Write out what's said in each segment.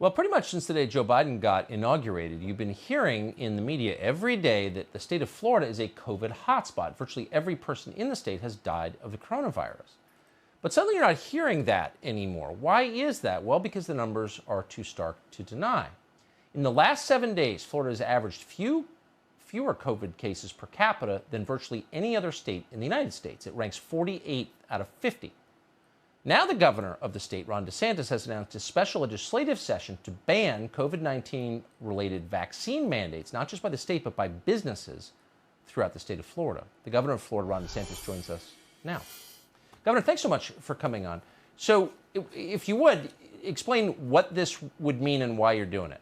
Well, pretty much since the day Joe Biden got inaugurated, you've been hearing in the media every day that the state of Florida is a COVID hotspot. Virtually every person in the state has died of the coronavirus. But suddenly you're not hearing that anymore. Why is that? Well, because the numbers are too stark to deny. In the last 7 days, Florida has averaged fewer COVID cases per capita than virtually any other state in the United States. It ranks 48th out of 50. Now the governor of the state, Ron DeSantis, has announced a special legislative session to ban COVID-19 related vaccine mandates, not just by the state, but by businesses throughout the state of Florida. The governor of Florida, Ron DeSantis, joins us now. Governor, thanks so much for coming on. So if you would, explain what this would mean and why you're doing it.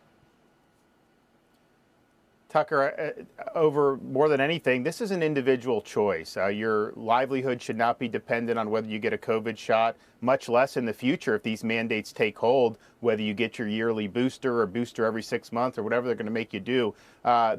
Tucker, over more than anything, this is an individual choice. Your livelihood should not be dependent on whether you get a COVID shot, much less in the future if these mandates take hold, whether you get your yearly booster or booster every 6 months or whatever they're going to make you do.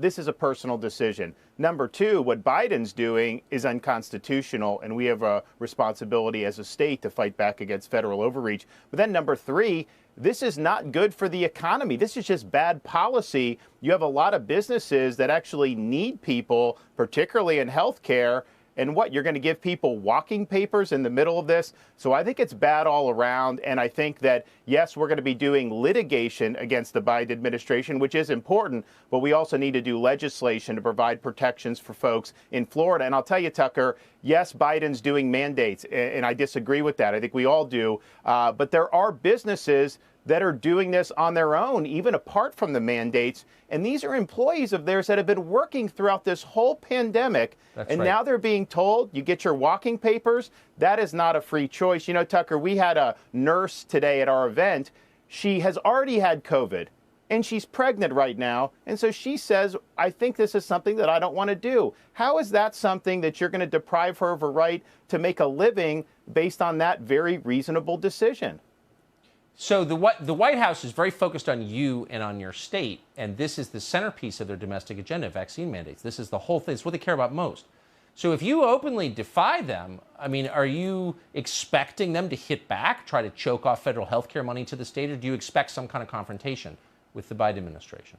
This is a personal decision. Number two, what Biden's doing is unconstitutional, and we have a responsibility as a state to fight back against federal overreach. But then number three, this is not good for the economy. This is just bad policy. You have a lot of businesses that actually need people, particularly in healthcare. And what, you're going to give people walking papers in the middle of this? So I think it's bad all around. And I think that, yes, we're going to be doing litigation against the Biden administration, which is important. But we also need to do legislation to provide protections for folks in Florida. And I'll tell you, Tucker, yes, Biden's doing mandates, and I disagree with that. I think we all do. But there are businesses that are doing this on their own, even apart from the mandates. And these are employees of theirs that have been working throughout this whole pandemic. That's and right. Now they're being told, you get your walking papers. That is not a free choice. You know, Tucker, we had a nurse today at our event. She has already had COVID, and she's pregnant right now. And so she says, I think this is something that I don't want to do. How is that something that you're going to deprive her of a right to make a living based on that very reasonable decision? So the White House is very focused on you and on your state, and this is the centerpiece of their domestic agenda, vaccine mandates. This is the whole thing. It's what they care about most. So if you openly defy them, I mean, are you expecting them to hit back, try to choke off federal health care money to the state, or do you expect some kind of confrontation with the Biden administration?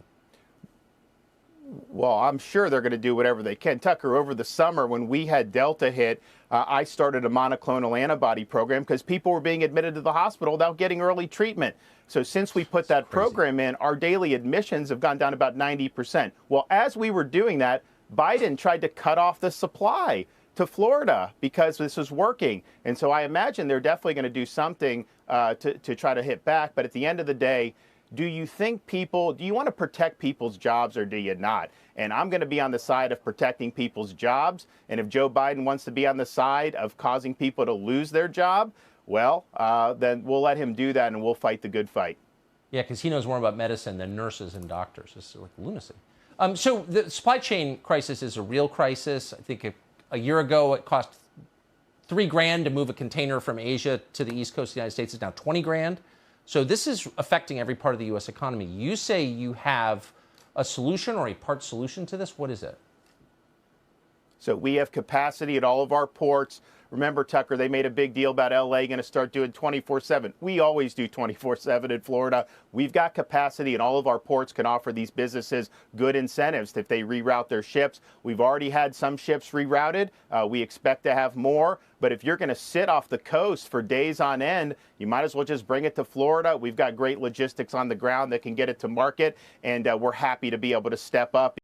Well, I'm sure they're going to do whatever they can. Tucker, over the summer when we had Delta hit, I started a monoclonal antibody program because people were being admitted to the hospital without getting early treatment. So since we put that program in, our daily admissions have gone down about 90%. Well, as we were doing that, Biden tried to cut off the supply to Florida because this was working. And so I imagine they're definitely going to do something to try to hit back. But at the end of the day, do you want to protect people's jobs or do you not? And I'm going to be on the side of protecting people's jobs. And if Joe Biden wants to be on the side of causing people to lose their job, well, then we'll let him do that and we'll fight the good fight. Yeah, because he knows more about medicine than nurses and doctors. This is like lunacy. So the supply chain crisis is a real crisis. I think a year ago it cost $3,000 to move a container from Asia to the East Coast of the United States. It's now $20,000. So this is affecting every part of the U.S. economy. You say you have a solution or a part solution to this. What is it? So we have capacity at all of our ports. Remember, Tucker, they made a big deal about L.A. going to start doing 24/7. We always do 24/7 in Florida. We've got capacity, and all of our ports can offer these businesses good incentives if they reroute their ships. We've already had some ships rerouted. We expect to have more. But if you're going to sit off the coast for days on end, you might as well just bring it to Florida. We've got great logistics on the ground that can get it to market, and we're happy to be able to step up.